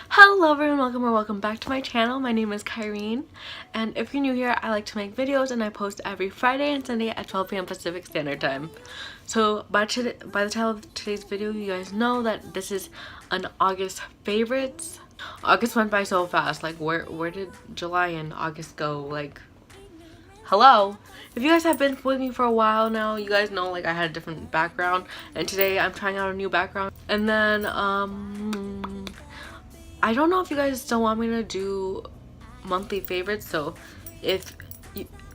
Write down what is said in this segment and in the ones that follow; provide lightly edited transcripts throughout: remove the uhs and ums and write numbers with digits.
Hello everyone, welcome back to my channel. My name is Kyrene, and if you're new here, I like to make videos and I post every Friday and Sunday at 12 p.m. Pacific Standard Time. So by the title of today's video, you guys know that this is an August favorites. August went by so fast. Like where did July and August go? Like, hello. If you guys have been with me for a while now, you guys know like I had a different background, and today I'm trying out a new background. And then I don't know if you guys still want me to do monthly favorites, so if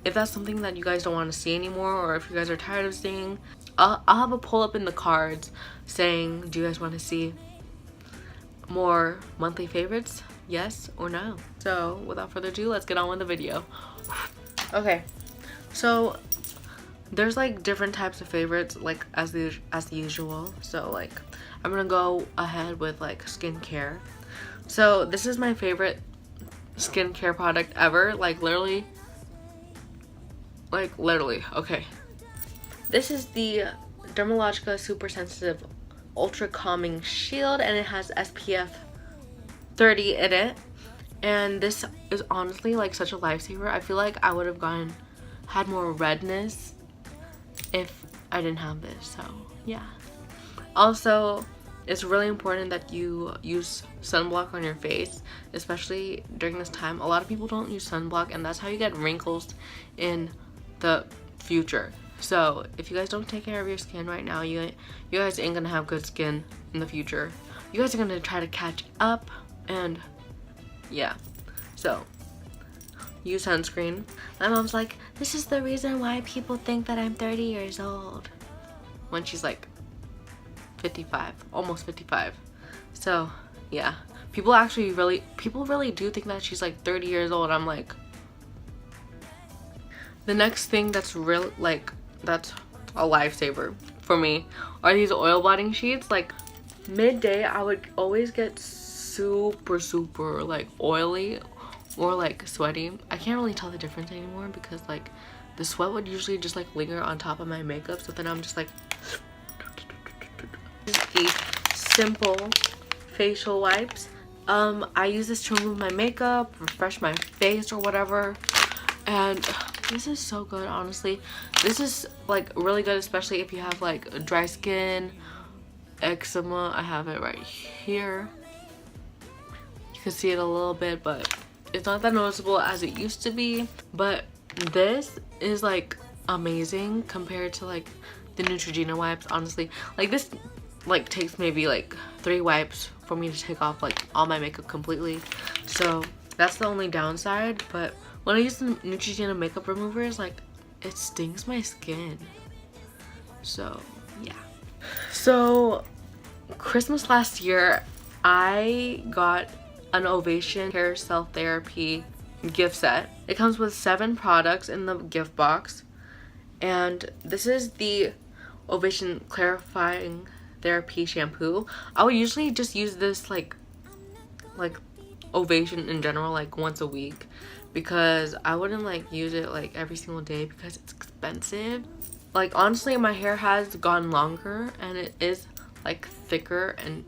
that's something that you guys don't want to see anymore, or if you guys are tired of seeing, I'll have a poll up in the cards saying, do you guys want to see more monthly favorites? Yes or no? So without further ado, let's get on with the video. Okay, so there's like different types of favorites, like as the usual. So like I'm gonna go ahead with like skincare. So this is my favorite skincare product ever, like literally, okay. This is the Dermalogica Super Sensitive Ultra Calming Shield, and it has SPF 30 in it. And this is honestly like such a lifesaver. I feel like I would have had more redness if I didn't have this, so yeah. Also, it's really important that you use sunblock on your face, especially during this time. A lot of people don't use sunblock, and that's how you get wrinkles in the future. So if you guys don't take care of your skin right now, you guys ain't gonna have good skin in the future. You guys are gonna try to catch up, and yeah. So use sunscreen. My mom's like, this is the reason why people think that I'm 30 years old, when she's like 55, almost 55. So yeah, people really do think that she's like 30 years old. I'm like, the next thing that's that's a lifesaver for me are these oil blotting sheets. Like midday I would always get super like oily or like sweaty. I can't really tell the difference anymore because like the sweat would usually just like linger on top of my makeup, so then I'm just like, the simple facial wipes. I use this to remove my makeup, refresh my face or whatever, and this is so good. Honestly, this is like really good, especially if you have like dry skin, eczema. I have it right here, you can see it a little bit, but it's not that noticeable as it used to be. But this is like amazing compared to like the Neutrogena wipes. Honestly, like this like takes maybe like 3 wipes for me to take off like all my makeup completely, so that's the only downside. But when I use the Neutrogena makeup removers, like it stings my skin. So yeah. So Christmas last year I got an Ovation Hair Self Therapy gift set. It comes with 7 products in the gift box, and this is the Ovation Clarifying Therapy shampoo. I would usually just use this like Ovation in general like once a week, because I wouldn't like use it like every single day because it's expensive. Like honestly, my hair has gotten longer and it is like thicker and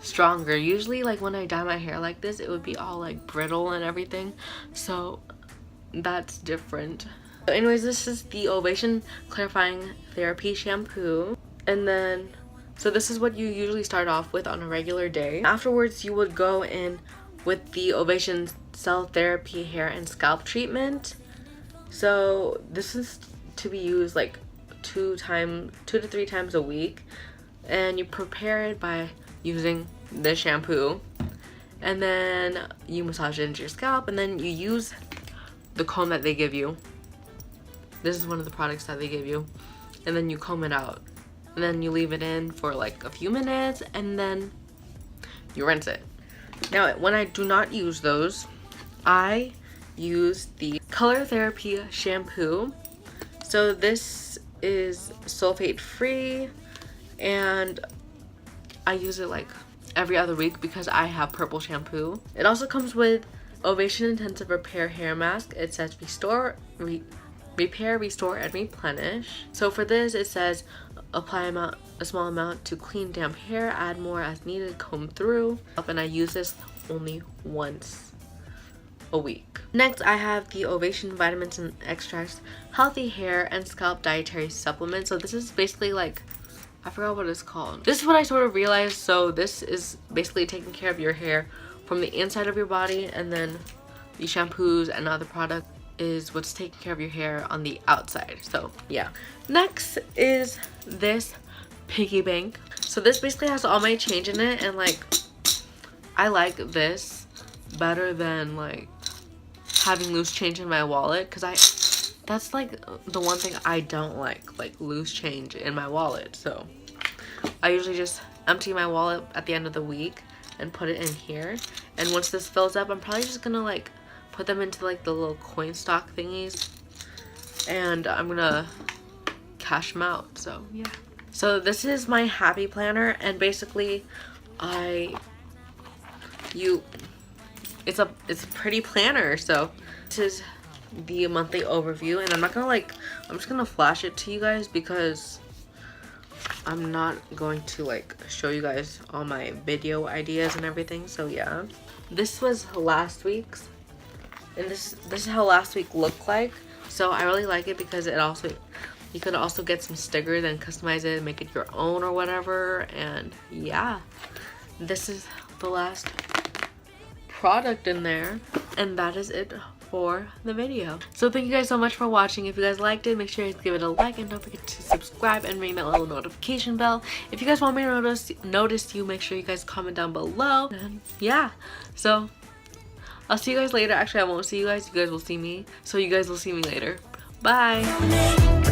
stronger. Usually like when I dye my hair like this, it would be all like brittle and everything, so that's different. So anyways, this is the Ovation Clarifying Therapy shampoo, and then so this is what you usually start off with on a regular day. Afterwards, you would go in with the Ovation Cell Therapy Hair and Scalp Treatment. So this is to be used like 2 to 3 times a week, and you prepare it by using the shampoo, and then you massage it into your scalp, and then you use the comb that they give you. This is one of the products that they give you, and then you comb it out. And then you leave it in for like a few minutes, and then you rinse it. Now, when I do not use those, I use the Color Therapy shampoo. So this is sulfate free, and I use it like every other week because I have purple shampoo. It also comes with Ovation Intensive Repair Hair Mask. It says repair, restore, and replenish. So for this, it says apply a small amount to clean damp hair, add more as needed, comb through. And I use this only once a week. Next, I have the Ovation Vitamins and Extracts Healthy Hair and Scalp Dietary Supplement. So this is basically like, I forgot what it's called. This is what I sort of realized. So this is basically taking care of your hair from the inside of your body, and then the shampoos and other products is what's taking care of your hair on the outside. So yeah. Next is this piggy bank. So this basically has all my change in it, and like I like this better than like having loose change in my wallet, because that's like the one thing I don't like loose change in my wallet. So I usually just empty my wallet at the end of the week and put it in here, and once this fills up, I'm probably just gonna like put them into like the little coin stock thingies, and I'm gonna cash them out. So yeah. So this is my happy planner, and basically it's a pretty planner. So this is the monthly overview, and I'm just gonna flash it to you guys because I'm not going to like show you guys all my video ideas and everything. So yeah, this was last week's, and this is how last week looked like. So I really like it because you could also get some stickers and customize it and make it your own or whatever. And yeah, this is the last product in there, and that is it for the video. So thank you guys so much for watching. If you guys liked it, make sure you guys give it a like, and don't forget to subscribe and ring that little notification bell. If you guys want me to notice you, make sure you guys comment down below. And yeah, so I'll see you guys later. Actually, I won't see you guys will see me, so you guys will see me later. Bye.